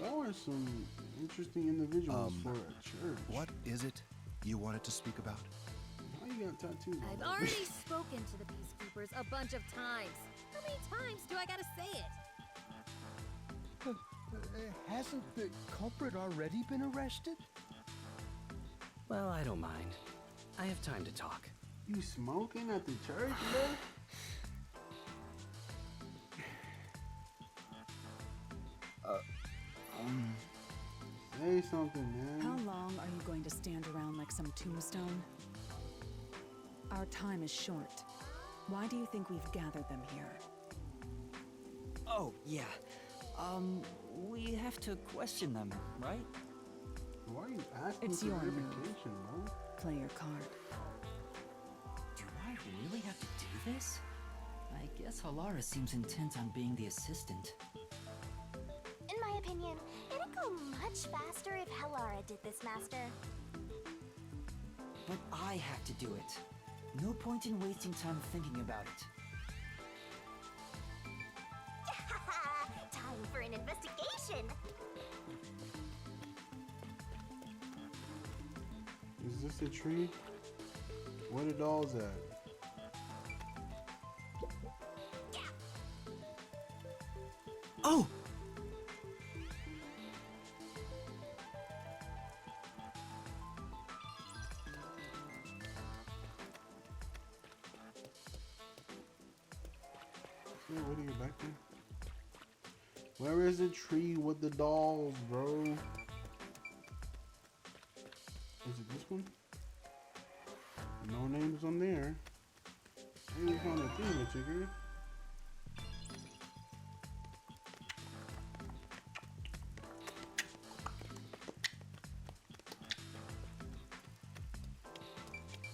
y'all are some interesting individuals for a church. What is it you wanted to speak about? How you got tattoos? I've already spoken to the Peacekeepers a bunch of times. How many times do I gotta say it? Hasn't the culprit already been arrested? Well, I don't mind. I have time to talk. You smoking at the church, bro? Say something, man. How long are you going to stand around like some tombstone? Our time is short. Why do you think we've gathered them here? Oh, yeah. We have to question them, right? Why are you asking It's for your move. verification, bro? Play your card. Do I really have to do this? I guess Halara seems intent on being the assistant. In my opinion, it'd go much faster if Helara did this, Master. But I have to do it. No point in wasting time thinking about it. Time for an investigation! Is this a tree? Where the dolls at? Oh! Yeah, where do you get back there? Where is the tree with the dolls, bro? Is it this one? No names on there. Maybe we found a thingamajigger.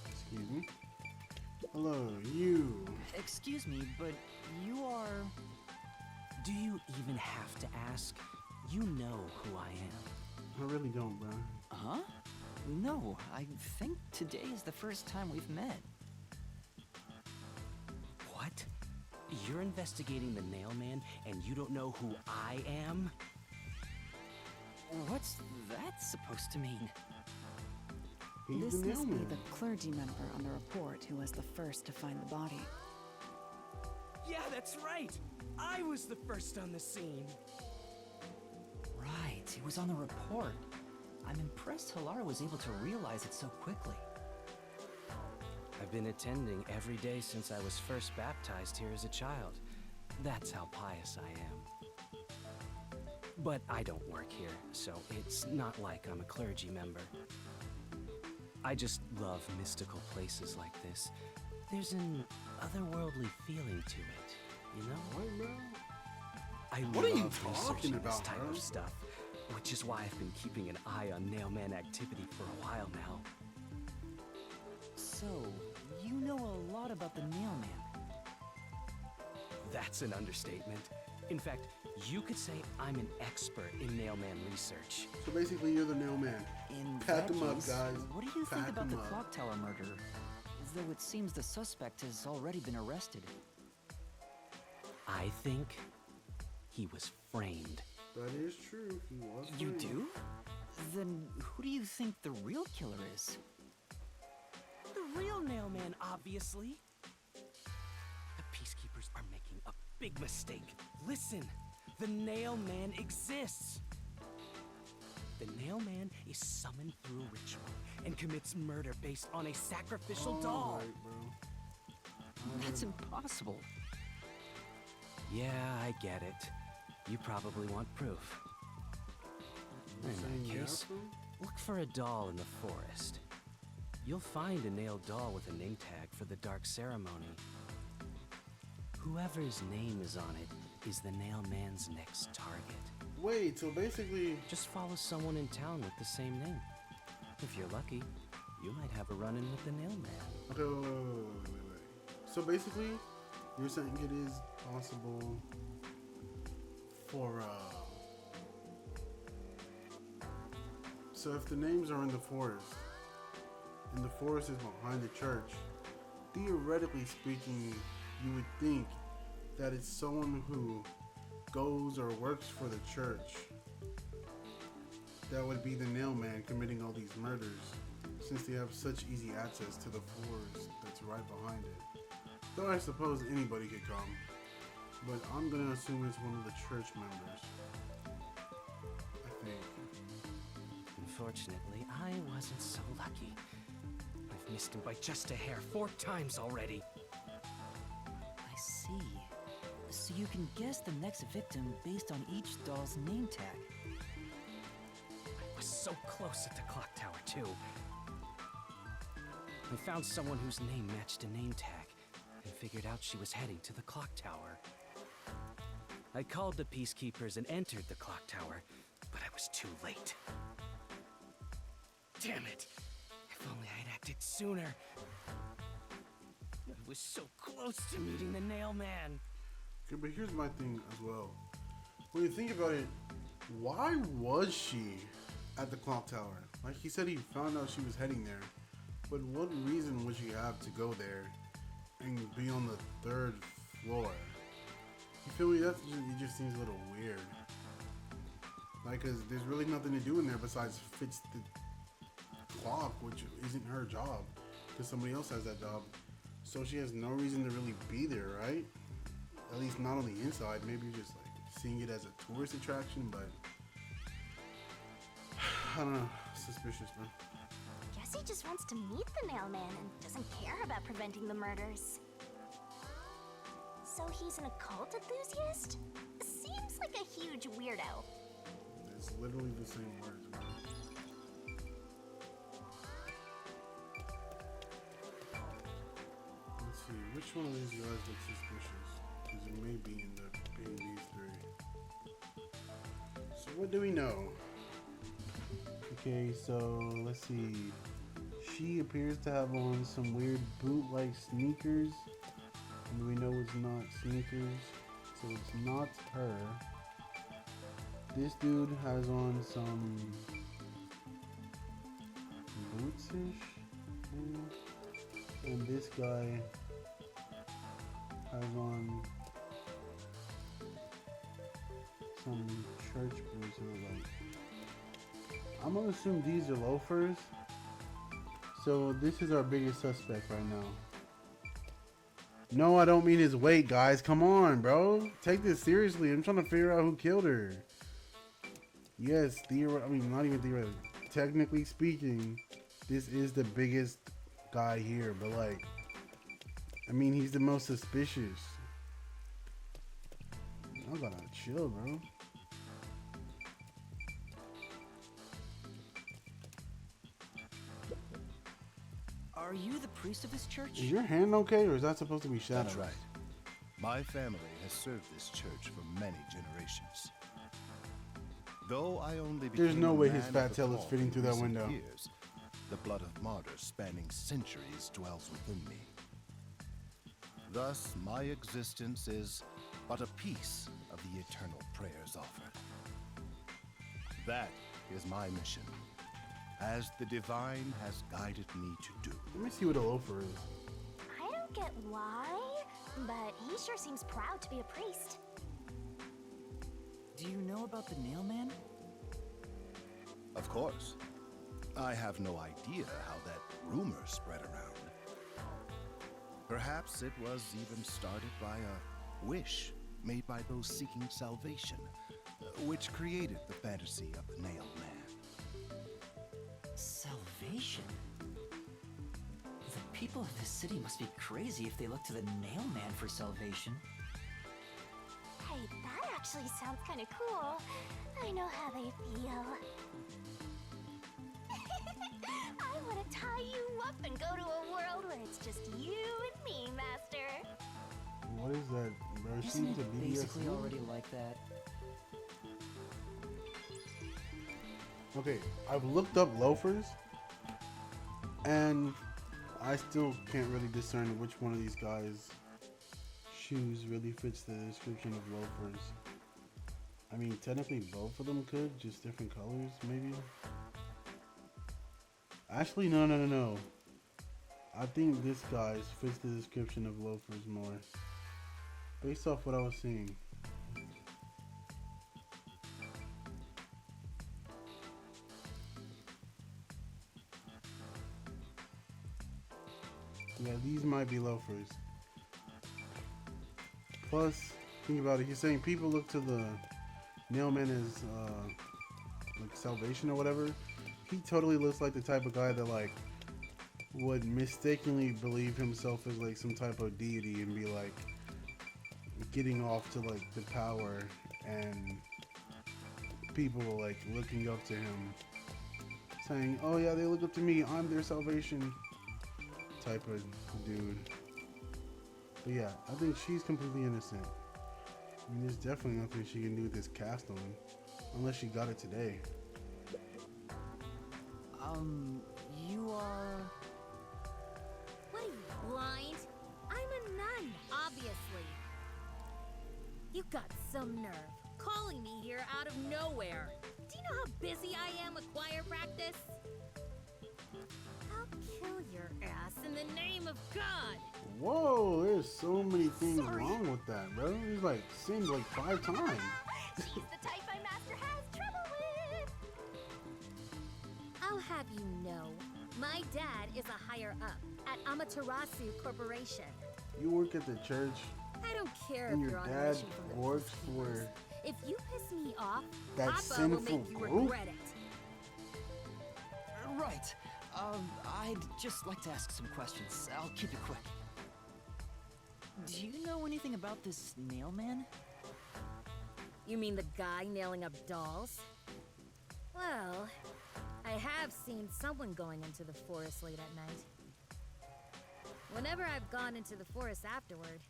Excuse me. Hello, you. Excuse me, but you are... Do you even have to ask? You know who I am. I really don't, bro. Huh? No, I think today is the first time we've met. What? You're investigating the Nailman and you don't know who I am? What's that supposed to mean? He's This the must be mailman. the clergy member on the report who was the first to find the body. Yeah, that's right. I was the first on the scene. Right, it was on the report. I'm impressed Halara was able to realize it so quickly. I've been attending every day since I was first baptized here as a child. That's how pious I am. But I don't work here, so it's not like I'm a clergy member. I just love mystical places like this. There's an otherworldly feeling to it, you know? What, bro? I What are you love talking researching about, this type bro? of stuff, which is why I've been keeping an eye on Nailman activity for a while now. So, you know a lot about the Nailman. That's an understatement. In fact, you could say I'm an expert in Nailman research. So basically, you're the nailman. In Pack that 'em up, case, guys. what do you think Pack about 'em the up. clock tower murder? Though it seems the suspect has already been arrested. I think he was framed. That is true. He was. You framed. do? Then who do you think the real killer is? The real Nailman, obviously. The Peacekeepers are making a big mistake. Listen, the Nailman exists. The Nailman is summoned through a ritual and commits murder based on a sacrificial doll. Alright, bro. That's impossible. Yeah, I get it. You probably want proof. You In saying that yeah, case, bro? look for a doll in the forest. You'll find a nailed doll with a name tag for the Dark Ceremony. Whoever's name is on it is the Nailman's next target. Wait, so basically, Just follow someone in town with the same name. If you're lucky, you might have a run-in with the Nailman. okay, wait. So basically, you're saying it is possible for so if the names are in the forest, and the forest is behind the church, theoretically speaking, you would think that it's someone who goes or works for the church that would be the Nailman committing all these murders, since they have such easy access to the forest that's right behind it. Though I suppose anybody could come, but I'm gonna assume it's one of the church members. I think. Unfortunately, I wasn't so lucky. I've missed him by just a hair 4 times already. I see. So you can guess the next victim based on each doll's name tag. I was so close at the clock tower, too. I found someone whose name matched a name tag and figured out she was heading to the clock tower. I called the peacekeepers and entered the clock tower, but I was too late. Damn it! If only I'd acted sooner. I was so close to meeting the Nailman. Okay, but here's my thing as well. When you think about it, why was she at the clock tower? Like he said, he found out she was heading there. But what reason would she have to go there and be on the 3rd floor? You feel me? It just seems a little weird. Like, cause there's really nothing to do in there besides fix the clock, which isn't her job, because somebody else has that job. So she has no reason to really be there, right? At least not on the inside. Maybe just like seeing it as a tourist attraction, but I don't know. Suspicious, man. Guess he just wants to meet the Nailman and doesn't care about preventing the murders. So he's an occult enthusiast? Seems like a huge weirdo. It's literally the same words, man. Let's see, which one of these guys looks suspicious? Because it may be end up being these 3. So what do we know? Okay, so let's see. She appears to have on some weird boot-like sneakers. And we know it's not sneakers, so it's not her. This dude has on some boots-ish, maybe? And this guy has on some church boots, like. I'm gonna assume these are loafers. So this is our biggest suspect right now. No, I don't mean his weight, guys. Come on, bro. Take this seriously. I'm trying to figure out who killed her. Yes, I mean, not even theoretically. Technically speaking, this is the biggest guy here. But, like, I mean, he's the most suspicious. I gotta chill, bro. Are you the priest of this church? Is your hand okay, or is that supposed to be shadows? That's right. My family has served this church for many generations. Though I only became There's no way his man fat of the tail is cloth fitting in through that recent window. Years, the blood of martyrs spanning centuries dwells within me. Thus, my existence is but a piece of the eternal prayers offered. That is my mission, as the divine has guided me to do. Let me see what a loafer is. I don't get why, but he sure seems proud to be a priest. Do you know about the Nailman? Of course. I have no idea how that rumor spread around. Perhaps it was even started by a wish made by those seeking salvation, which created the fantasy of the Nailed Man. Salvation? The people of this city must be crazy if they look to the Nailman for salvation. Hey, that actually sounds kind of cool. I know how they feel. I want to tie you up and go to a world where it's just you and me, Master. What is that? Mercy Isn't to it BDSM? basically already like that? Okay, I've looked up loafers, and I still can't really discern which one of these guys' shoes really fits the description of loafers. I mean, technically both of them could, just different colors, maybe. Actually, no. I think this guy's fits the description of loafers more, based off what I was seeing. might be loafers. Plus, think about it. He's saying people look to the Nailman as like salvation or whatever. He totally looks like the type of guy that like would mistakenly believe himself as like some type of deity and be like getting off to like the power and people like looking up to him, saying, "Oh yeah, they look up to me. I'm their salvation." Type of dude. But yeah, I think she's completely innocent. I mean, there's definitely nothing she can do with this cast on, unless she got it today. You are... What are you, blind? I'm a nun, obviously. You got some nerve calling me here out of nowhere. Do you know how busy I am with choir practice? I'll kill your ass in the name of God. Whoa, there's so many things wrong with that, bro. He's like sinned like 5 times. She's the type my master has trouble with. I'll have you know, my dad is a higher up at Amaterasu Corporation. You work at the church, I don't care and if your you're on a dad mission from the works peacekeepers. for If you piss me off, that Papa will sinful make you group? regret it. Right. I'd just like to ask some questions. I'll keep it quick. Do you know anything about this nail man? You mean the guy nailing up dolls? Well, I have seen someone going into the forest late at night. Whenever I've gone into the forest afterward,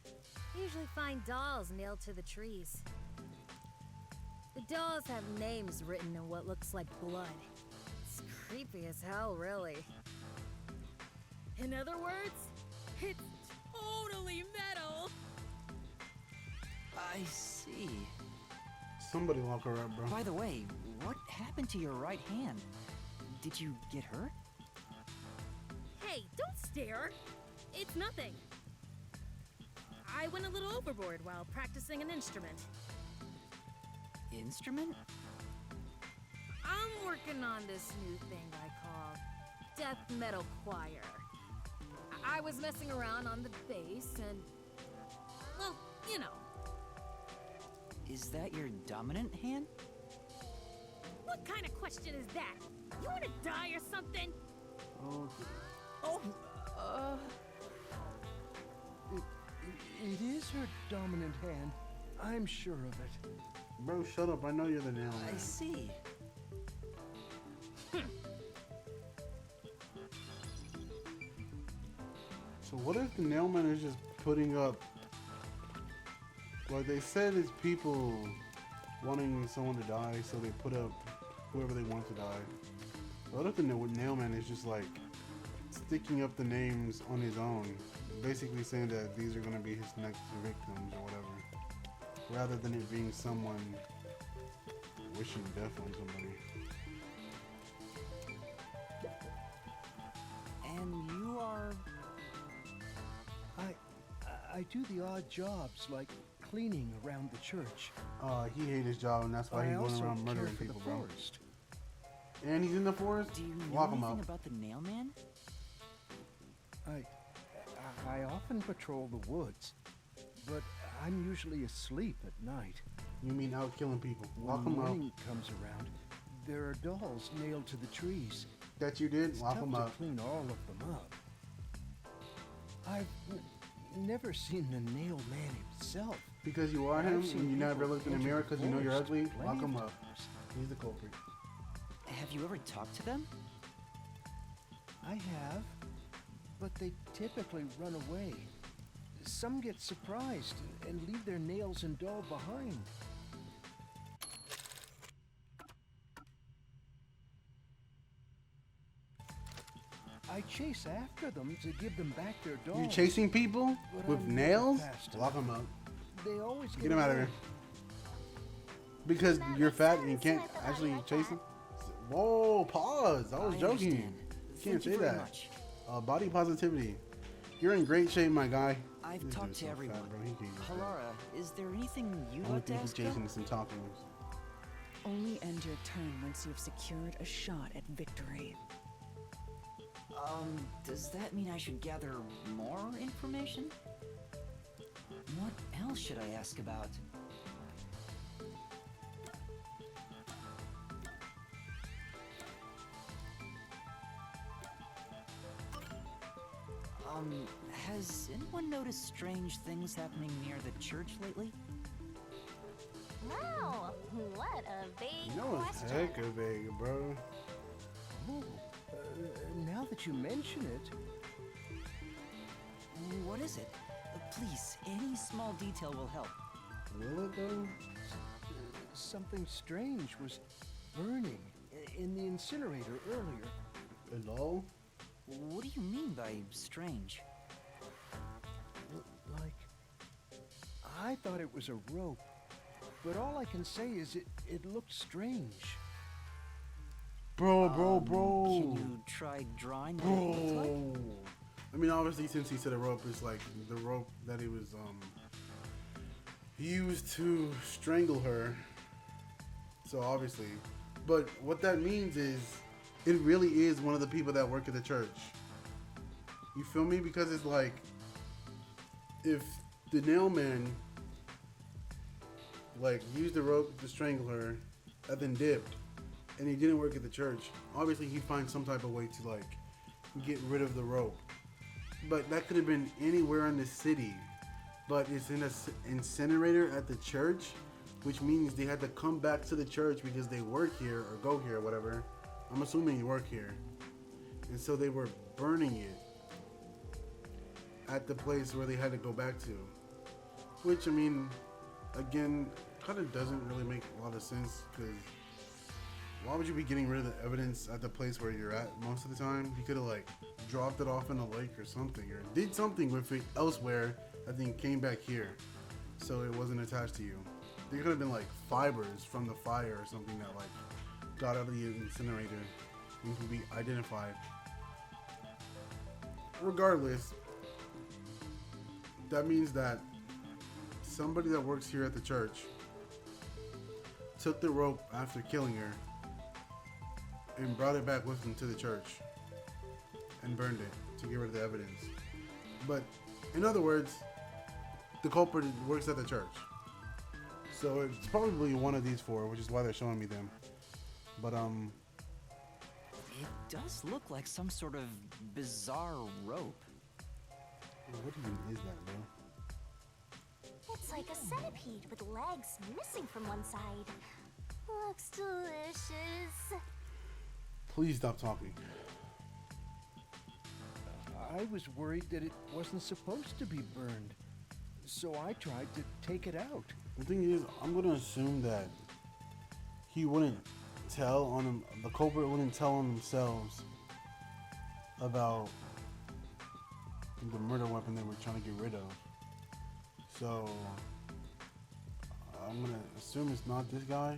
I usually find dolls nailed to the trees. The dolls have names written in what looks like blood. It's creepy as hell, really. In other words, it's totally metal. I see. Somebody lock her up, bro. By the way, what happened to your right hand? Did you get hurt? Hey, don't stare. It's nothing. I went a little overboard while practicing an instrument. Instrument? I'm working on this new thing I call death metal choir. I was messing around on the bass and, well, you know. Is that your dominant hand? What kind of question is that? You want to die or something? Okay. Oh, It is her dominant hand. I'm sure of it. Bro, shut up. I know you're the nail man. I see. So what if the nailman is just putting up, like they said, it's people wanting someone to die, so they put up whoever they want to die. What if the nailman is just like sticking up the names on his own, basically saying that these are going to be his next victims or whatever, rather than it being someone wishing death on somebody. And you are... I do the odd jobs like cleaning around the church. He hates his job, and that's why I he's going also around care murdering for people, the bro. forest. And he's in the forest? Do you know Lock him anything up. about the nail man? I often patrol the woods, but I'm usually asleep at night. You mean out killing people? When Lock him up. morning comes around, there are dolls nailed to the trees. That you did? It's Lock tough him to up. clean all of them up. I've never seen the nail man himself. Because you are I've him, seen and you never people looked in the enter mirror the because you know you're forest ugly? plenty Lock of him up. times. He's the culprit. Have you ever talked to them? I have, but they typically run away. Some get surprised and leave their nails and doll behind. I chase after them to give them back their dolls. You chasing people But with I'm nails? never fast Lock enough. him up. They always Get him out of away. here. Because That you're makes fat and you sense can't with the actually body like chase him. Whoa, pause. I was I joking. understand. You Thank can't you say very that. much. Body positivity. You're in great shape, my guy. I've This talked dude's to so everyone. fat, bro. He can't even say it. Halara, is there anything you'd Only like to thing he's ask her? chasing is some tacos. Only end your turn once you've secured a shot at victory. Does that mean I should gather more information? What else should I ask about? Has anyone noticed strange things happening near the church lately? Wow, what a big You know it's question. heck of big, bro. Oh, now that you mention it, What is it? Please, any small detail will help. Will it though? something strange was burning in the incinerator earlier. Hello? What do you mean by strange? Like, I thought it was a rope, but all I can say is it looked strange. Bro. Can you try drawing what it looks like? Bro. I mean, obviously, since he said a rope, it's like the rope that he was, he used to strangle her. So, obviously. But what that means is, it really is one of the people that work at the church. You feel me? Because it's like, if the nail man, like, used the rope to strangle her, and then dipped, and he didn't work at the church, obviously he'd find some type of way to, like, get rid of the rope. But that could have been anywhere in the city. But it's in an incinerator at the church, which means they had to come back to the church because they work here or go here or whatever. I'm assuming you work here. And so they were burning it at the place where they had to go back to. Which, I mean, again, kind of doesn't really make a lot of sense, because why would you be getting rid of the evidence at the place where you're at most of the time? You could have, like, dropped it off in a lake or something, or did something with it elsewhere that then came back here, so it wasn't attached to you. There could have been, like, fibers from the fire or something that, like, got out of the incinerator and can be identified. Regardless, that means that somebody that works here at the church took the rope after killing her and brought it back with them to the church and burned it to get rid of the evidence. But in other words, the culprit works at the church. So it's probably one of these four, which is why they're showing me them. But It does look like some sort of bizarre rope. what even is that, bro? It's like a centipede with legs missing from one side. Looks delicious. Please stop talking. I was worried that it wasn't supposed to be burned, so I tried to take it out. The thing is, I'm gonna assume that he wouldn't tell on him. The culprit wouldn't tell on themselves about the murder weapon they were trying to get rid of. So I'm gonna assume it's not this guy.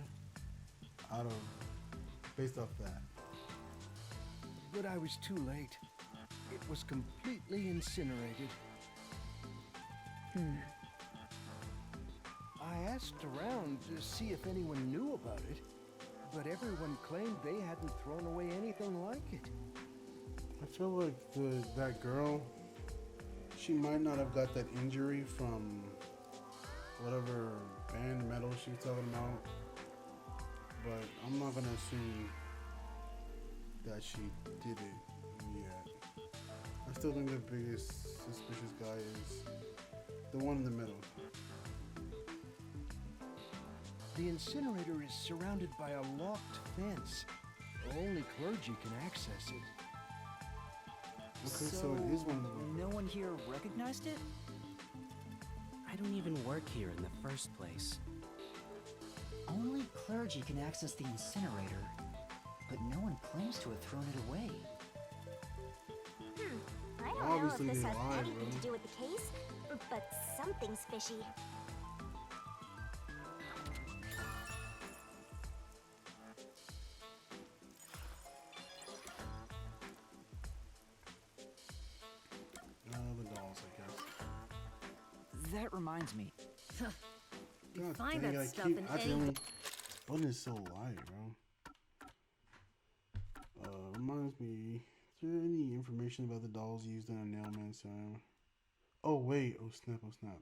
Based off that. But I was too late. It was completely incinerated. I asked around to see if anyone knew about it, but everyone claimed they hadn't thrown away anything like it. I feel like that girl, she might not have got that injury from whatever band metal she was talking about, but I'm not gonna assume that she did it yet. I still think the biggest suspicious guy is the one in the middle. The incinerator is surrounded by a locked fence. Only clergy can access it. Okay, so it is one of them. No one here recognized it? I don't even work here in the first place. Only clergy can access the incinerator, but no one claims to have thrown it away. I don't Obviously know if this they has lied, anything bro. to do with the case, but something's fishy. The dolls, I guess. That reminds me. You God find dang it, that I stuff keep in accidentally. any... Button is so light, bro. Reminds me Is there any information about the dolls used in a Nailman scenario? Oh wait, oh snap, oh snap.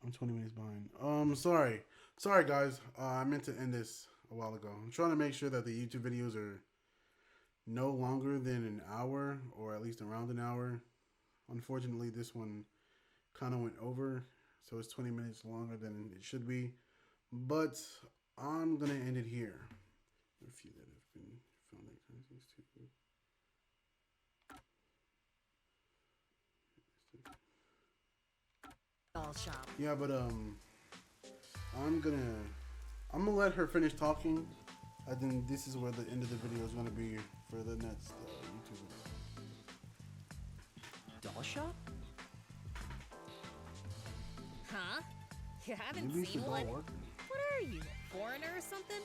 I'm 20 minutes behind. Sorry guys. I meant to end this a while ago. I'm trying to make sure that the YouTube videos are no longer than an hour, or at least around an hour. Unfortunately, this one kind of went over, so it's 20 minutes longer than it should be. But I'm gonna end it here. A few that have been found that kind of things too. Doll shop. Yeah, but I'm gonna let her finish talking. I think this is where the end of the video is gonna be for the next YouTube video. Doll shop? Huh? You haven't Maybe it's seen the one? doll worker. What are you, a foreigner or something?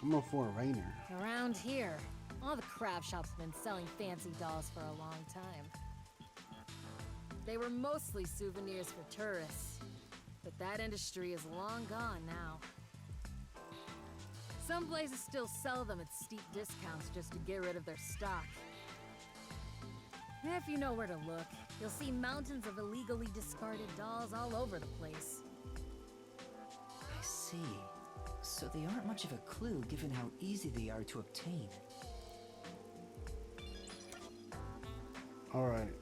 I'm a foreigner. Around here, all the craft shops have been selling fancy dolls for a long time. They were mostly souvenirs for tourists, but that industry is long gone now. Some places still sell them at steep discounts just to get rid of their stock. If you know where to look, you'll see mountains of illegally discarded dolls all over the place. I see. So they aren't much of a clue given how easy they are to obtain. Alright.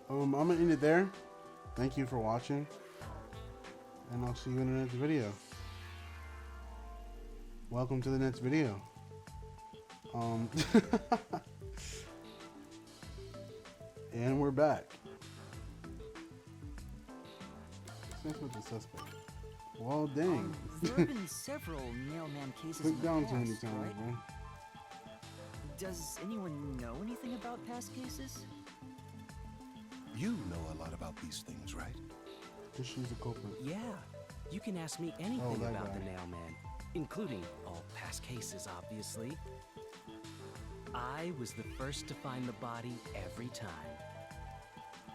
I'm gonna end it there. Thank you for watching. And I'll see you in the next video. Welcome to the next video. And we're back. What's with the suspect? Well, dang. There have been several Nailman cases in Click the down past, too many times, right? bro. Does anyone know anything about past cases? You know a lot about these things, right? Because she's a culprit. Yeah, you can ask me anything that about guy. the Nailman, including all past cases, obviously. I was the first to find the body every time.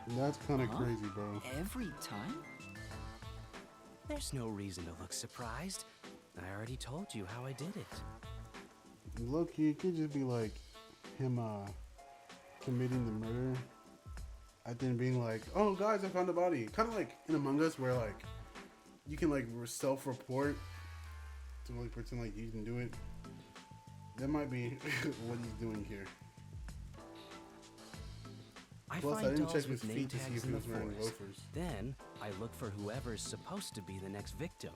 That's kind of Huh? crazy, bro. Every time? There's no reason to look surprised. I already told you how I did it. Look, it could just be like him committing the murder and then being like, oh guys, I found the body. Kind of like in Among Us where like you can like self-report to like pretend like you didn't do it. That might be what he's doing here. I Plus, I find didn't dolls check with his name feet to see tags if he in the was wearing forest. loafers. Then I look for whoever's supposed to be the next victim.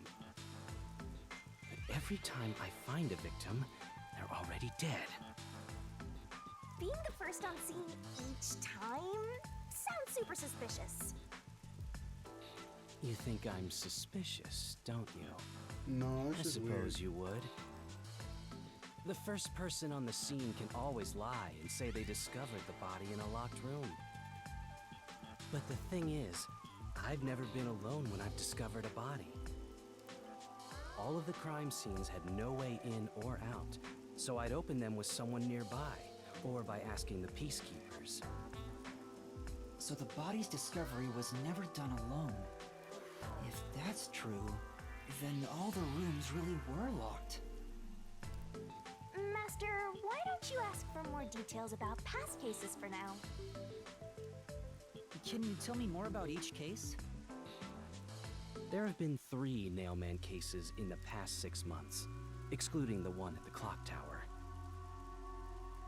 But every time I find a victim, they're already dead. Being the first on scene each time sounds super suspicious. You think I'm suspicious, don't you? No, I that's just suppose weird. you would. The first person on the scene can always lie and say they discovered the body in a locked room. But the thing is, I've never been alone when I've discovered a body. All of the crime scenes had no way in or out, so I'd open them with someone nearby, or by asking the peacekeepers. So the body's discovery was never done alone. If that's true, then all the rooms really were locked. Master, why don't you ask for more details about past cases for now? Can you tell me more about each case? There have been 3 Nailman cases in the past 6 months, excluding the one at the clock tower.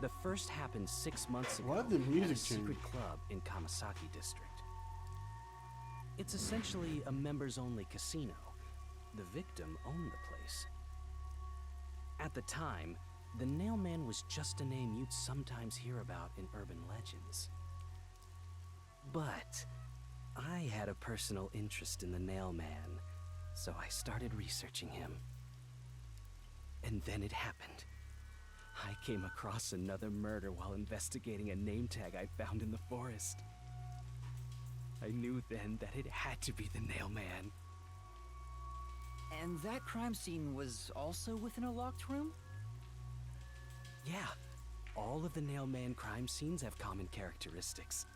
The first happened 6 months ago Why did the at a music secret change? club in Kamasaki district. It's essentially a members-only casino. The victim owned the place. At the time, the Nailman was just a name you'd sometimes hear about in urban legends. But I had a personal interest in the Nailman, so I started researching him. And then it happened. I came across another murder while investigating a name tag I found in the forest. I knew then that it had to be the Nailman. And that crime scene was also within a locked room? Yeah, all of the Nailman crime scenes have common characteristics.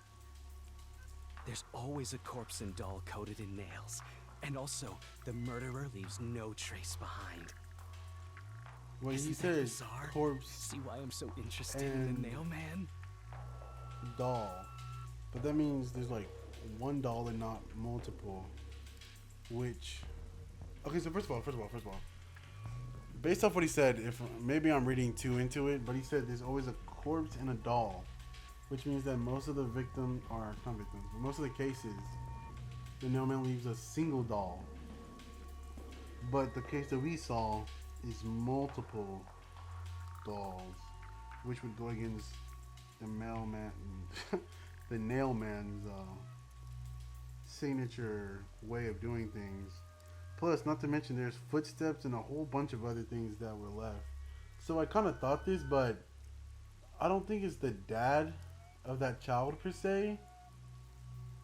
There's always a corpse and doll coated in nails, and also the murderer leaves no trace behind. When he Isn't that said bizarre? corpse See why I'm so interested in the and- Nailman? doll, but that means there's like one doll and not multiple. Which, okay, so first of all, based off what he said, if maybe I'm reading too into it, but he said there's always a corpse and a doll, which means that most of the victims are not victims, but most of the cases, the nailman leaves a single doll. But the case that we saw is multiple dolls, which would go against the mailman, the nailman's signature way of doing things. Plus, not to mention, there's footsteps and a whole bunch of other things that were left. So I kind of thought this, but I don't think it's the dad of that child per se.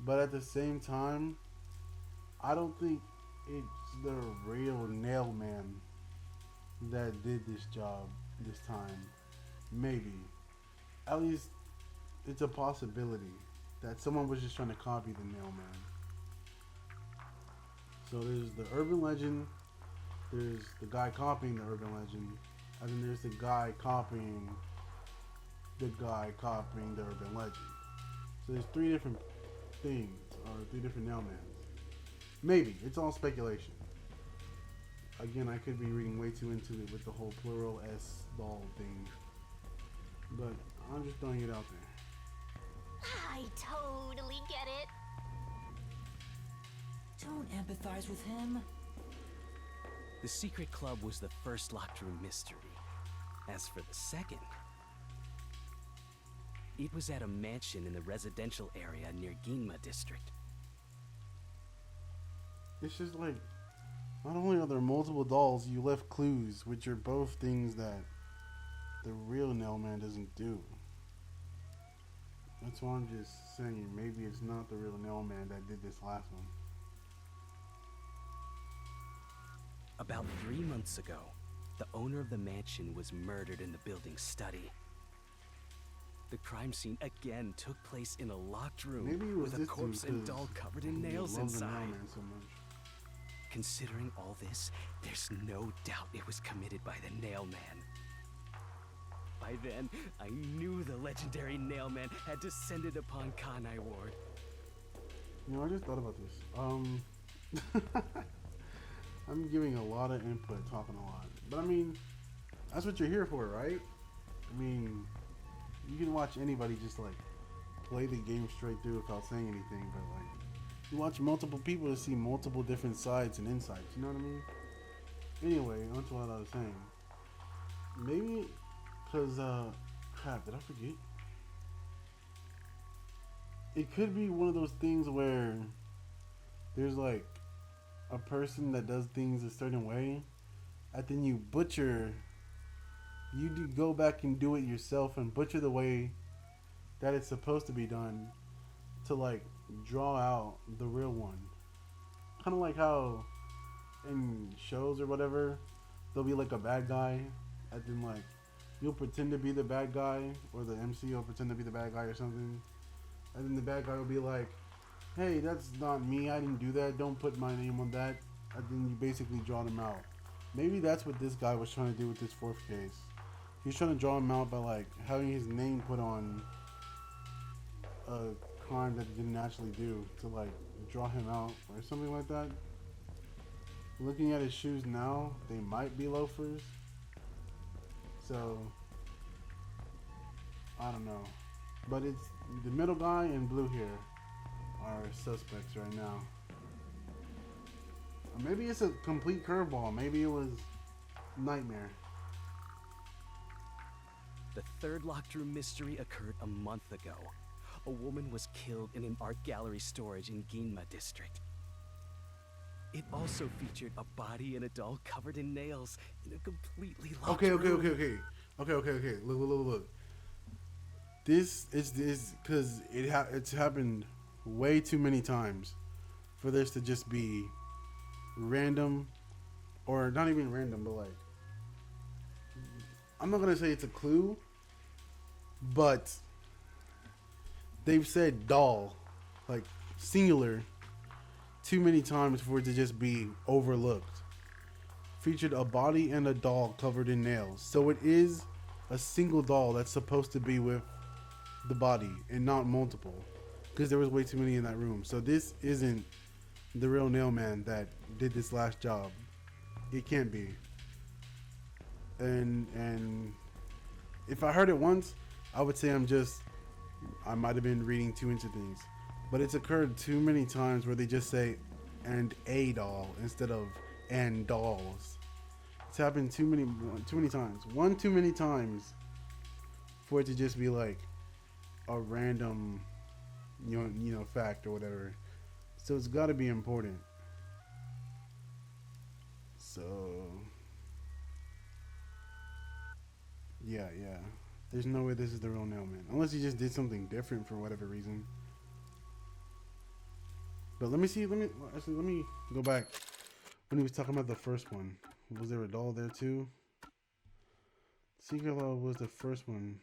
But at the same time, I don't think it's the real nailman that did this job this time. Maybe. At least it's a possibility that someone was just trying to copy the nailman. So there's the urban legend, there's the guy copying the urban legend, and then there's the guy copying the urban legend. So there's three different things, or three different nailmans. Maybe. It's all speculation. Again, I could be reading way too into it with the whole plural S doll thing. But I'm just throwing it out there. I totally get it. Don't empathize with him. The secret club was the first locked room mystery. As for the second, it was at a mansion in the residential area near Ginma district. It's just like, not only are there multiple dolls, you left clues, which are both things that the real nailman doesn't do. That's why I'm just saying, maybe it's not the real nailman that did this last one. About 3 months ago, the owner of the mansion was murdered in the building's study. The crime scene again took place in a locked room Maybe it was with a this corpse dude, and 'cause doll covered in he nails loved the inside. nailman so much. Considering all this, there's no doubt it was committed by the Nailman. By then, I knew the legendary Nailman had descended upon Kanai Ward. You know, I just thought about this. I'm giving a lot of input, talking a lot. But I mean, that's what you're here for, right? I mean, you can watch anybody just like play the game straight through without saying anything, but like, you watch multiple people to see multiple different sides and insights, you know what I mean? Anyway, on to what I was saying. Maybe, because, crap, did I forget? It could be one of those things where there's like a person that does things a certain way, and then you do go back and do it yourself and butcher the way that it's supposed to be done to like draw out the real one. Kind of like how in shows or whatever, there'll be like a bad guy, and then like you'll pretend to be the bad guy, or the MC will pretend to be the bad guy or something, and then the bad guy will be like, hey, that's not me, I didn't do that, don't put my name on that, and then you basically draw them out. Maybe that's what this guy was trying to do with this fourth case. He's trying to draw him out by like having his name put on a crime that he didn't actually do, to like draw him out or something like that. Looking at his shoes now, they might be loafers. So I don't know. But it's the middle guy and blue hair are suspects right now. Or maybe it's a complete curveball. Maybe it was Nightmare. The third locked room mystery occurred a month ago. A woman was killed in an art gallery storage in Ginma district. It also featured a body and a doll covered in nails in a completely locked room. Okay. Look. This is because it's happened way too many times for this to just be random, or not even random, but like, I'm not gonna say it's a clue, but they've said doll, like singular, too many times for it to just be overlooked. Featured a body and a doll covered in nails. So it is a single doll that's supposed to be with the body and not multiple, because there was way too many in that room. So this isn't the real nail man that did this last job. It can't be. And if I heard it once, I would say I might have been reading too into things. But it's occurred too many times where they just say and a doll instead of and dolls. It's happened too many times. One too many times for it to just be like a random fact or whatever. So it's got to be important. So yeah. There's no way this is the real nail man, unless he just did something different for whatever reason. But let me go back when he was talking about the first one. Was there a doll there too? Secret Law was the first one.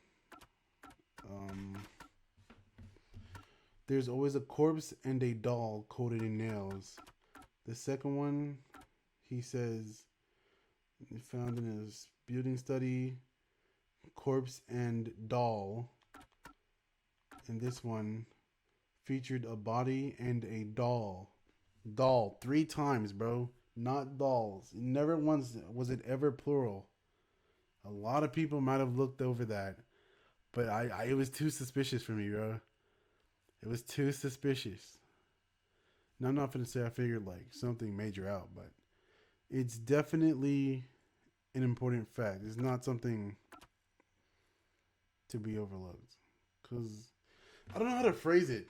There's always a corpse and a doll coated in nails. The second one, he says, he found in his building study, corpse and doll. And this one featured a body and a doll. Doll 3 times, bro. Not dolls. Never once was it ever plural. A lot of people might have looked over that, but it was too suspicious for me, bro. It was too suspicious. Now, I'm not gonna say I figured like something major out, but it's definitely an important fact. It's not something to be overlooked. Cause I don't know how to phrase it.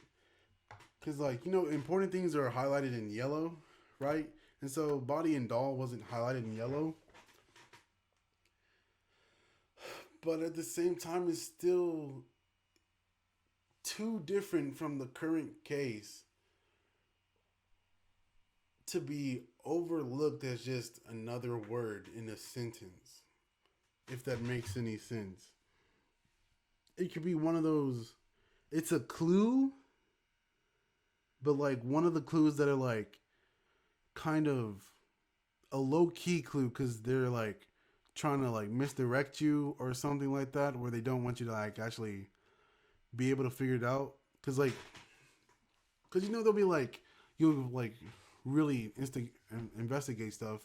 Cause important things are highlighted in yellow, right? And so body and doll wasn't highlighted in yellow. But at the same time, it's still too different from the current case to be overlooked as just another word in a sentence, if that makes any sense. It could be one of those, it's a clue, but like one of the clues that are like kind of a low-key clue because they're like trying to like misdirect you or something like that, where they don't want you to like actually be able to figure it out. Because they'll be like, you'll like really investigate stuff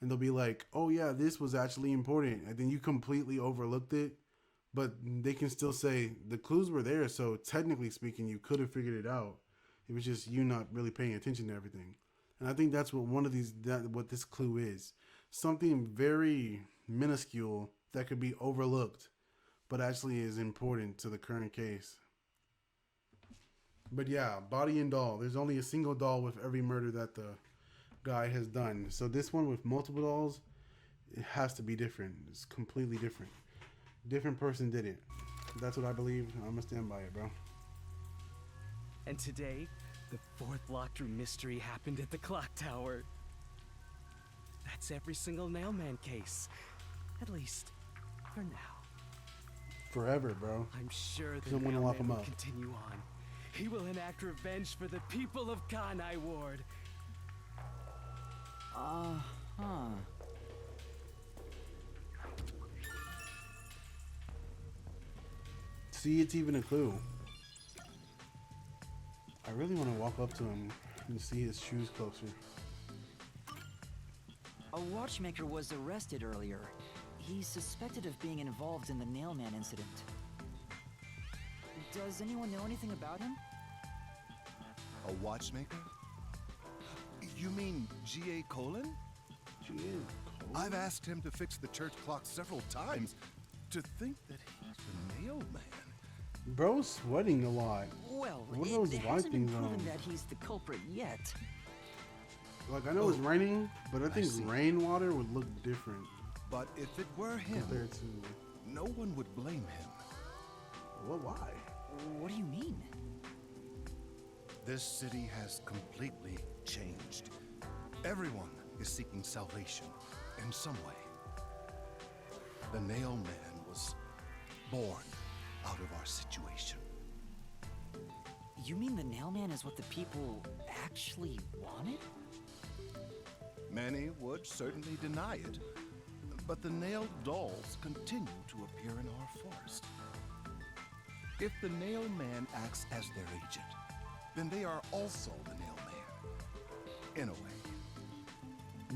and they'll be like, oh yeah, this was actually important, and then you completely overlooked it, but they can still say the clues were there, so technically speaking you could have figured it out. It was just you not really paying attention to everything. And I think that's what what this clue is. Something very minuscule that could be overlooked, but actually is important to the current case. But yeah, body and doll. There's only a single doll with every murder that the guy has done. So this one with multiple dolls, it has to be different. It's completely different. Different person did it. That's what I believe. I'm gonna stand by it, bro. And today, the 4th locked room mystery happened at the clock tower. That's every single Nailman case. At least, for now. Forever, bro. I'm sure the Someone will lock him Nailman will up. continue on. He will enact revenge for the people of Kanai Ward. Uh-huh. See, it's even a clue. I really want to walk up to him and see his shoes closer. A watchmaker was arrested earlier. He's suspected of being involved in the Nailman incident. Does anyone know anything about him? A watchmaker? You mean G.A. Colon? G.A. Colon? I've asked him to fix the church clock several times. To think that he's the Nailman. Bro's sweating a lot. Well, What are those it white hasn't been things on proven him? that he's the culprit yet. Like, I know it's raining, but I think see. rainwater would look different But if it were him, compared to... no one would blame him. Well, why? What do you mean? This city has completely changed. Everyone is seeking salvation in some way. The Nailman was born out of our situation. You mean the Nailman is what the people actually wanted? Many would certainly deny it, but the nailed dolls continue to appear in our forest. If the Nail Man acts as their agent, then they are also the Nail Man. In a way.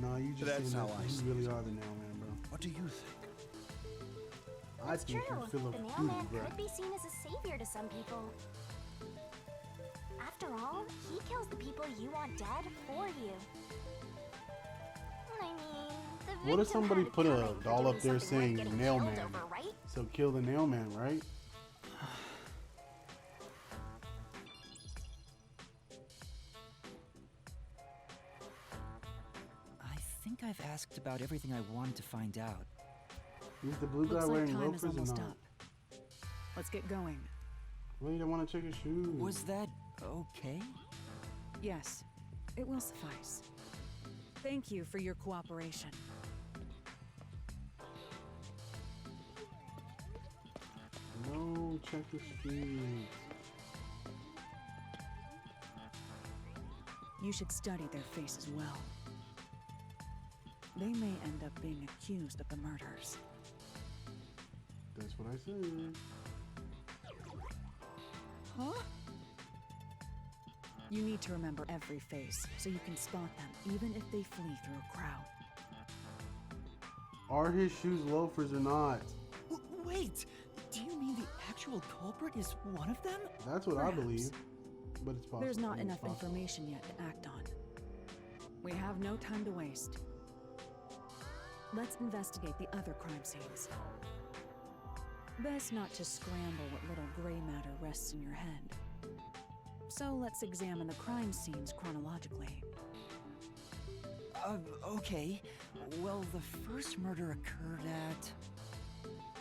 No, you just That's saying how that I you see really it. are the nail man, bro. What do you think? I It's think true. you're full of The Nail duty, Man bro. could be seen as a savior to some people. After all, he kills the people you want dead for you. I mean, the What if victim somebody had it put a coming for doll doing up there something worth saying getting Nail killed Man? over, right? So kill the nail man, right? I think I've asked about everything I wanted to find out. Is the blue guy Looks like wearing time is loafers or almost not? up. Let's get going. Wait, I want to check his shoes. Was that okay? Yes, it will suffice. Thank you for your cooperation. No, check his shoes. You should study their faces well. They may end up being accused of the murders. That's what I said. Huh? You need to remember every face so you can spot them even if they flee through a crowd. Are his shoes loafers or not? Wait! Do you mean the actual culprit is one of them? That's what I Perhaps. believe. But it's possible. There's not It's enough possible. information yet to act on. We have no time to waste. Let's investigate the other crime scenes. Best not to scramble what little gray matter rests in your head. So let's examine the crime scenes chronologically. Okay. Well, the first murder occurred at...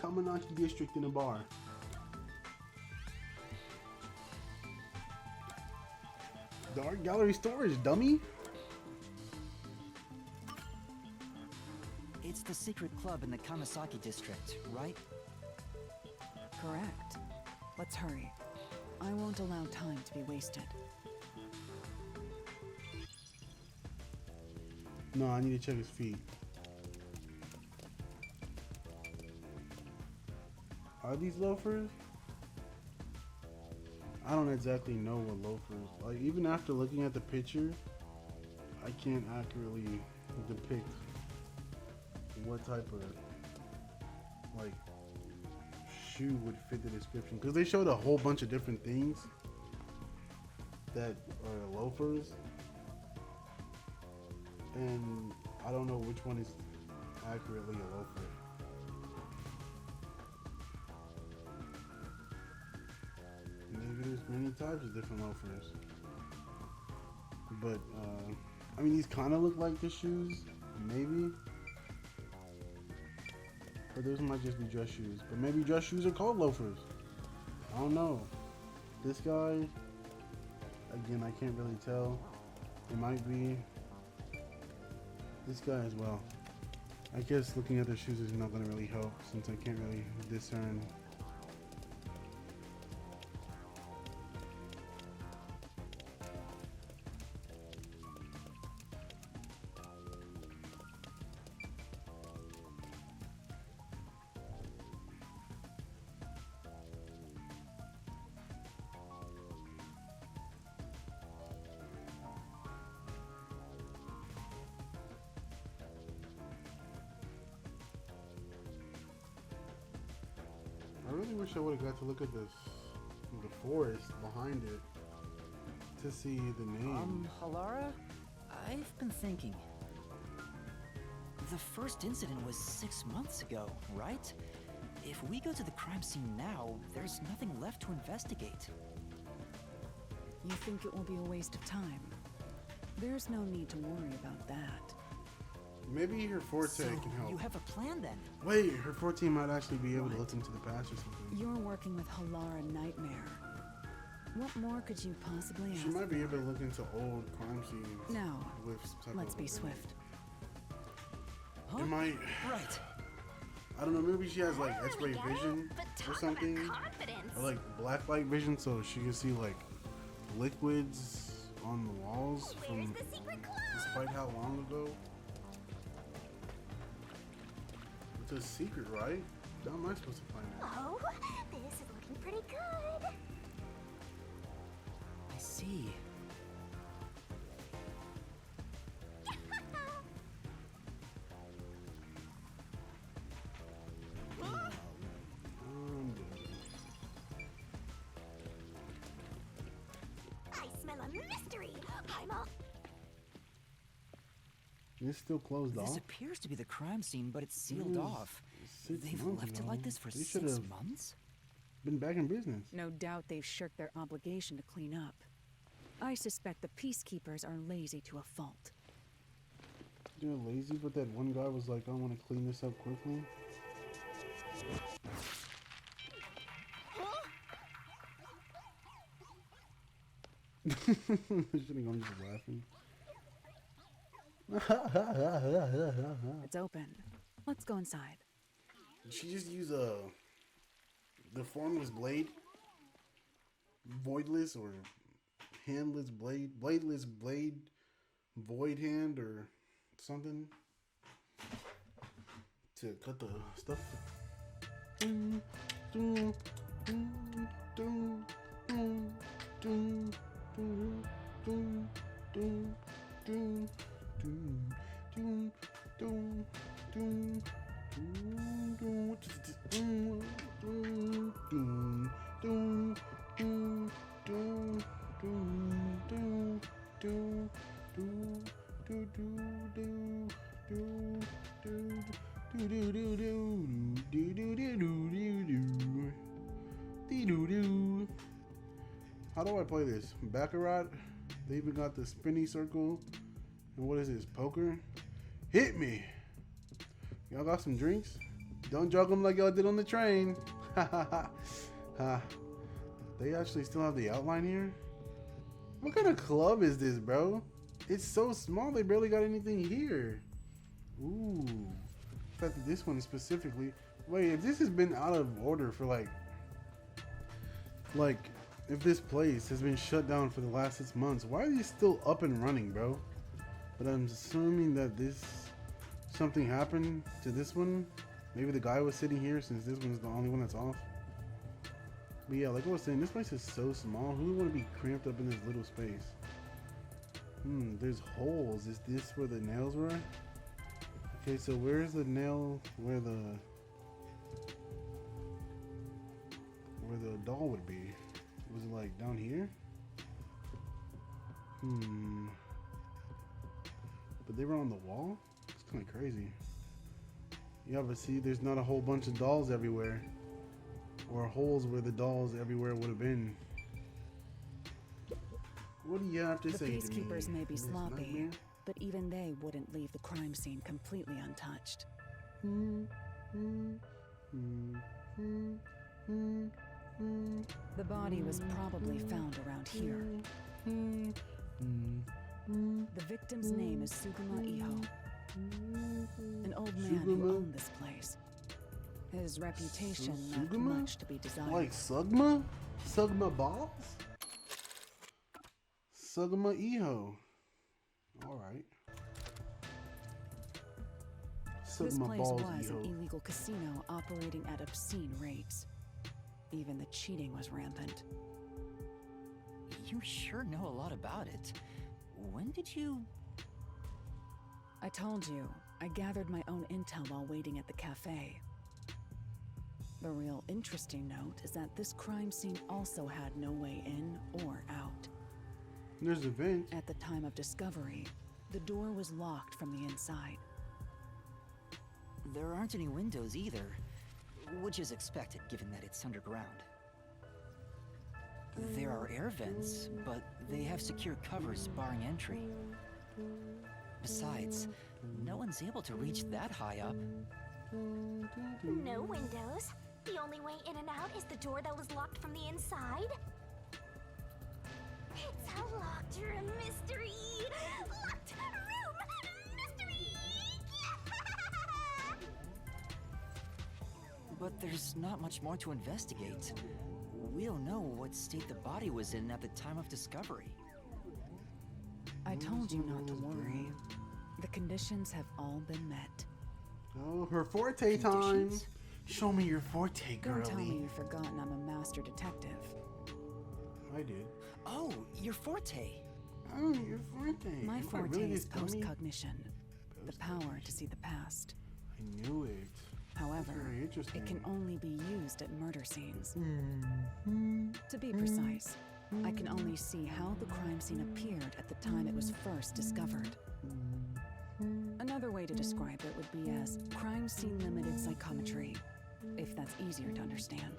Kaminaki District in a bar. The art gallery storage, dummy. It's the secret club in the Kamasaki district, right? Correct. Let's hurry. I won't allow time to be wasted. No, I need to check his feet. Are these loafers? I don't exactly know what loafers. Like, even after looking at the picture, I can't accurately depict what type of like shoe would fit the description, because they showed a whole bunch of different things that are loafers, and I don't know which one is accurately a loafer. Maybe there's many types of different loafers, but I mean, these kind of look like the shoes, maybe. Or those might just be dress shoes. But maybe dress shoes are called loafers. I don't know. This guy, again, I can't really tell. It might be this guy as well. I guess looking at their shoes is not going to really help since I can't really discern. I really wish I would have got to look at this, the forest behind it, to see the names. Halara? I've been thinking. The first incident was 6 months ago, right? If we go to the crime scene now, there's nothing left to investigate. You think it will be a waste of time? There's no need to worry about that. Maybe her forte So, can help. you have a plan then? Wait, her forte might actually be able to look into the past or something. You're working with Halara Nightmare. What more could you possibly ask? She might be able to look into old crime scenes. No, With some type let's of be ability. swift. It might. Right. I don't know. Maybe she has like I don't X-ray really get it, vision but or talk something, about confidence. or like black light vision, so she can see like liquids on the walls Where's from the secret club? despite how long ago. It's a secret, right? How am I supposed to find it? Oh, this is looking pretty good. I see. I smell a mystery. I'm all. It's still closed This off. appears to be the crime scene, but it's sealed was off. 6 They've months left it ago. like this for They 6 should've months? been back in business. No doubt they've shirked their obligation to clean up. I suspect the peacekeepers are lazy to a fault. They're lazy, but that one guy was like, I want to clean this up quickly. I'm just laughing. It's open. Let's go inside. She just used the formless blade, voidless or handless blade, bladeless blade, void hand or something to cut the stuff. How do I play this? Baccarat? They even got the spinny circle. And what is this? Poker? Hit me! Y'all got some drinks? Don't jog them like y'all did on the train. They actually still have the outline here? What kind of club is this, bro? It's so small, they barely got anything here. Ooh. The fact that this one specifically... Wait, if this has been out of order for like, if this place has been shut down for the last 6 months, why are these still up and running, bro? But I'm assuming that something happened to this one. Maybe the guy was sitting here since this one's the only one that's off. But yeah, like I was saying, this place is so small. Who would want to be cramped up in this little space? There's holes. Is this where the nails were? Okay, so where's the nail where the doll would be? Was it like down here? But they were on the wall? It's kind of crazy. Yeah, but see, there's not a whole bunch of dolls everywhere. Or holes where the dolls everywhere would have been. What do you have to The say to me? peacekeepers may be Miss sloppy, Nightmare? but even they wouldn't leave the crime scene completely untouched. The body was probably found around here. The victim's name is Suguma Iho, an old man who Suguma? owned this place. His reputation left Suguma? much to be desired. Like Sugma? Sugma balls? Sugma Iho. Alright. This Sugma place balls was an Iho. illegal casino operating at obscene rates. Even the cheating was rampant. You sure know a lot about it. When did you... I told you, I gathered my own intel while waiting at the cafe. The real interesting note is that this crime scene also had no way in or out. There's a vent. At the time of discovery, the door was locked from the inside. There aren't any windows either, which is expected given that it's underground. There are air vents, but they have secure covers barring entry. Besides, no one's able to reach that high up. No windows. The only way in and out is the door that was locked from the inside. It's a locked room mystery. Locked room mystery. But there's not much more to investigate. We don't know what state the body was in at the time of discovery. I told you not to worry. The conditions have all been met. Oh, her forte time. Conditions? Show me your forte, girlie. Don't tell me you've forgotten I'm a master detective. I did. Oh, your forte. Oh, your forte. My You might forte really is just tell me? postcognition, the power to see the past. I knew it. However, Very interesting. it can only be used at murder scenes. Mm-hmm. To be precise, I can only see how the crime scene appeared at the time it was first discovered. Another way to describe it would be as crime scene limited psychometry, if that's easier to understand.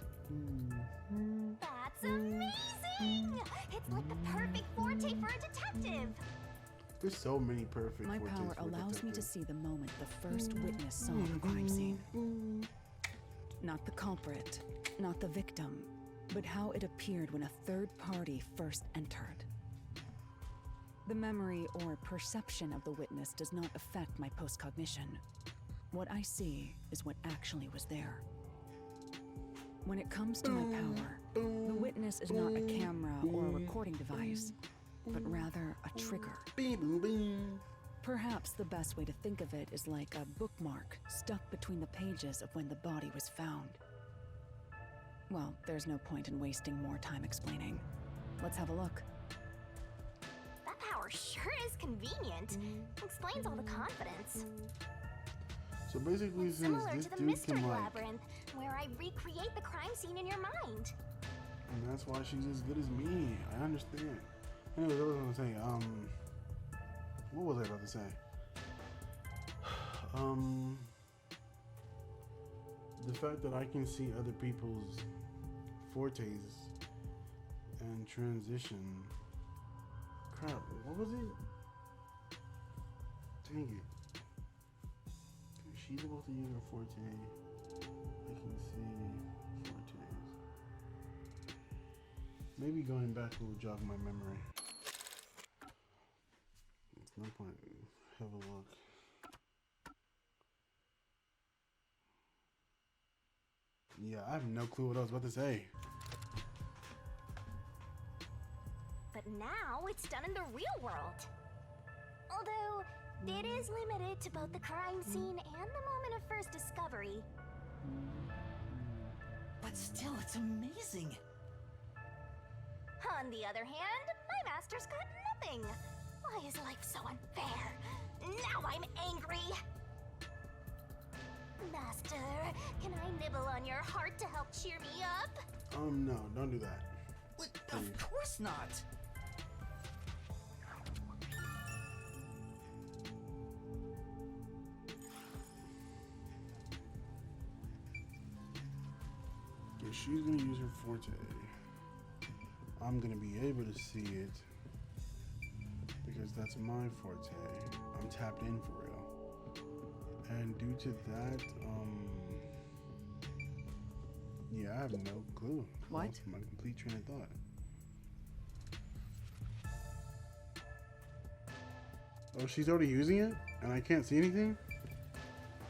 That's amazing! It's like the perfect forte for a detective. There's so many perfect My fortes power for a allows me to detective. see the moment the first witness saw the crime scene. Not the culprit, not the victim, but how it appeared when a third party first entered. The memory or perception of the witness does not affect my postcognition. What I see is what actually was there. When it comes to my power, the witness is not a camera or a recording device, but rather a trigger. Perhaps the best way to think of it is like a bookmark stuck between the pages of when the body was found. Well, there's no point in wasting more time explaining. Let's have a look. That power sure is convenient. Explains all the confidence. So basically, It's since similar this to the dude mystery can like, labyrinth, where I recreate the crime scene in your mind. and that's why she's as good as me. I understand. Anyways, I was gonna say, what was I about to say? The fact that I can see other people's fortes and transition. Crap, what was it? Dang it. She's able to use her forte. I can see fortes. Maybe going back will jog my memory. It's no point. Have a look. Yeah, I have no clue what I was about to say. But now it's done in the real world. Although, it is limited to both the crime scene and the moment of first discovery. But still, it's amazing. On the other hand, my master's got nothing. Why is life so unfair? Now I'm angry! Master, can I nibble on your heart to help cheer me up? No, don't do that. What? Please. Of course not. Yeah, she's gonna use her forte. I'm gonna be able to see it because that's my forte. I'm tapped in for real. And due to that, yeah, I have no clue. What? Lost my complete train of thought. Oh, she's already using it? And I can't see anything?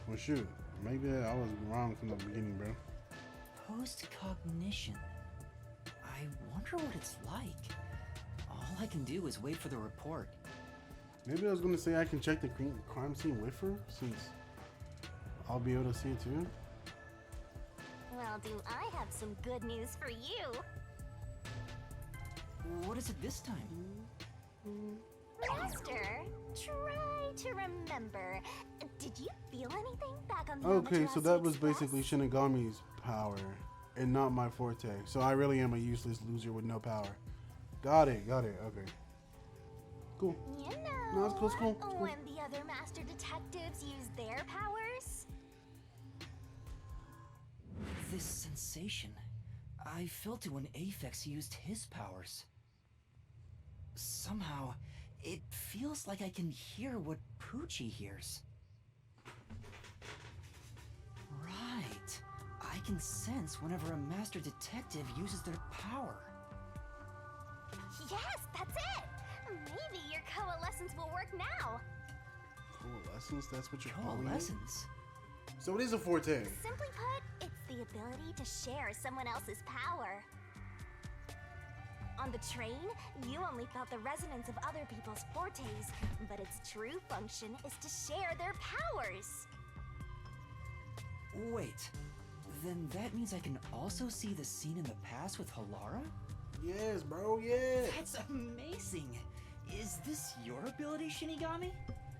Well, shoot. Maybe I was wrong from the beginning, bro. Postcognition. I wonder what it's like. All I can do is wait for the report. Maybe I was gonna say I can check the crime scene with her, since I'll be able to see it too. Well, do I have some good news for you? What is it this time? Master, try to remember. Did you feel anything back on the Okay, so Amaterasu that was Express? basically Shinigami's power, and not my forte. So I really am a useless loser with no power. Got it, okay. Cool. You know, No, it's cool, it's cool, it's cool. when the other master detectives use their powers. This sensation. I felt it when Aphex used his powers. Somehow, it feels like I can hear what Poochie hears. Right. I can sense whenever a master detective uses their power. Yes, that's it. Maybe your coalescence will work now. Coalescence, that's what you're calling it? Coalescence? So it is a forte. Simply put, it's the ability to share someone else's power. On the train, you only felt the resonance of other people's fortes, but its true function is to share their powers. Wait. Then that means I can also see the scene in the past with Halara? Yes, bro, yes. That's amazing! Is this your ability, Shinigami?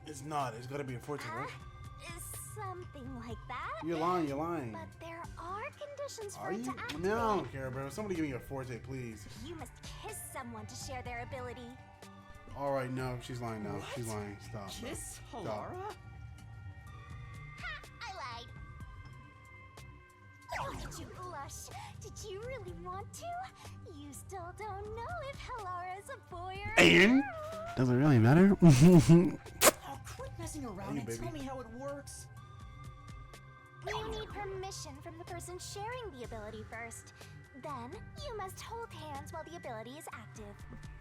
It's not. It's gotta be a forte, right? Is something like that. You're lying, you're lying. But there are conditions for Are it you? to activate. Man, I don't care, bro. Somebody give me a forte, please. You must kiss someone to share their ability. Alright, no, she's lying now. What? She's lying. Stop. bro. Kiss Stop. Halara? Ha! I lied. Oh, did you blush? Did you really want to? You still don't know if Halara is a boy or a And? girl. Does it really matter? Oh, quit messing around Hey, and baby. tell me how it works. You need permission from the person sharing the ability first. Then, you must hold hands while the ability is active.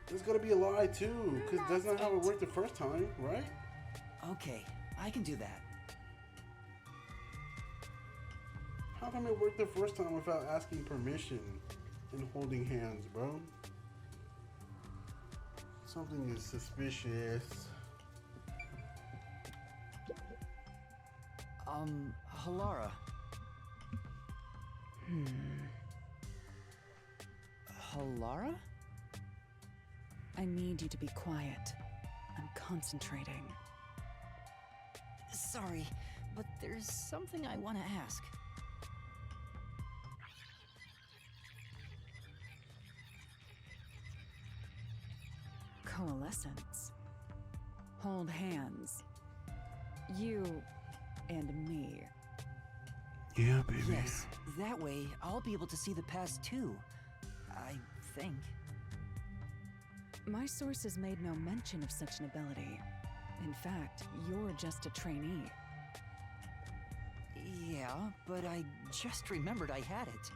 There's gotta be a lie, too. Because that's not how it worked the first time, right? Okay, I can do that. How come it worked the first time without asking permission and holding hands, bro? Something is suspicious. Halara. Halara? I need you to be quiet. I'm concentrating. Sorry, but there's something I want to ask. Coalescence. Hold hands. You and me. Yeah, baby. Yes, that way I'll be able to see the past too. I think. My sources made no mention of such an ability. In fact, you're just a trainee. Yeah, but I just remembered I had it.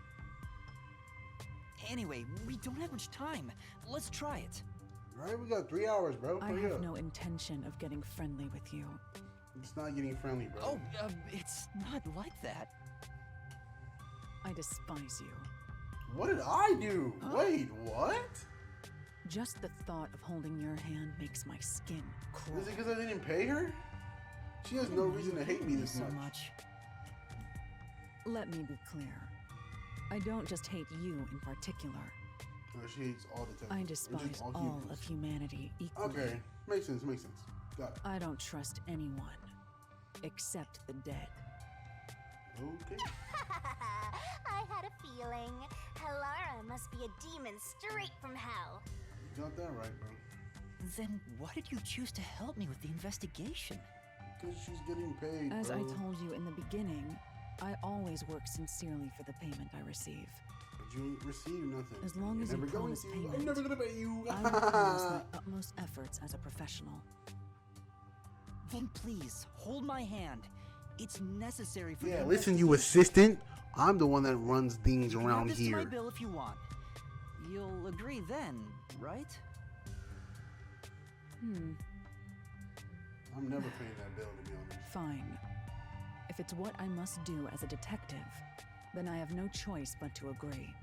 Anyway, we don't have much time. Let's try it. Right? We got 3 hours, bro. I Hurry have up. no intention of getting friendly with you. It's not getting friendly, bro. Oh, it's not like that. I despise you. What did I do? Wait, what? Just the thought of holding your hand makes my skin crawl. Is it because I didn't pay her? She has no reason to hate me this so much. much. Let me be clear. I don't just hate you in particular. She hates all the time. I And just despise all humans. of humanity equally. Okay, makes sense, makes sense. Got it. I don't trust anyone. Except the dead. Okay. I had a feeling. Halara must be a demon straight from hell. You got that right, bro. Then why did you choose to help me with the investigation? Because she's getting paid, As bro. I told you in the beginning, I always work sincerely for the payment I receive. But you ain't received nothing. As long as You're you never going promise to. payment, I'm never gonna pay you. I will promise my utmost efforts as a professional. Then please, hold my hand. It's necessary for Yeah, the listen, you investigation. assistant. I'm the one that runs things You can around add this to my here. bill if you want. You'll agree then, right? I'm never paying that bill, to be honest. Fine. If it's what I must do as a detective, then I have no choice but to agree.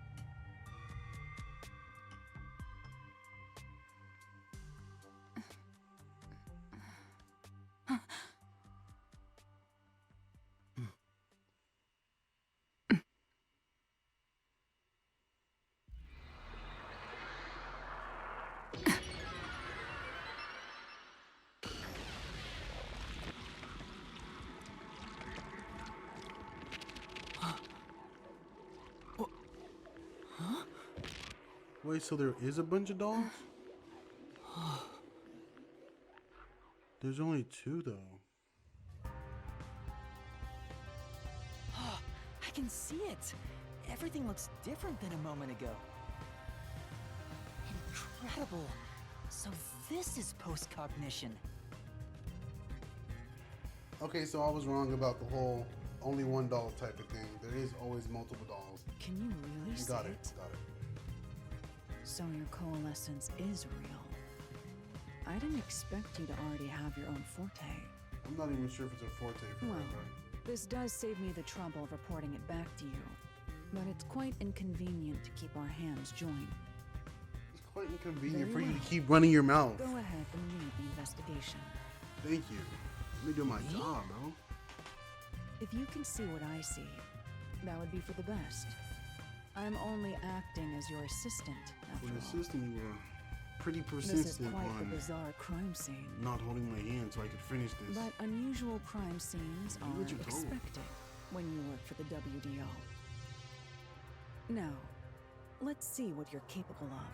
Wait, so there is a bunch of dolls? There's only 2, though. I can see it. Everything looks different than a moment ago. Incredible. So this is post-cognition. Okay, so I was wrong about the whole only one doll type of thing. There is always multiple dolls. Can you really You see got it? it. Got it. So your coalescence is real. I didn't expect you to already have your own forte. I'm not even sure if it's a forte for Well, her, this does save me the trouble of reporting it back to you. But it's quite inconvenient to keep our hands joined. It's quite inconvenient Very for you to well. keep running your mouth. Go ahead and lead the investigation. Thank you. Let me do my job, bro. If you can see what I see, that would be for the best. I'm only acting as your assistant, For after an all. assistant, you were pretty This is persistent quite the on bizarre crime scene. not holding my hand so I could finish this. But unusual crime scenes Do what are you're told. expected when you work for the WDO. Now, let's see what you're capable of.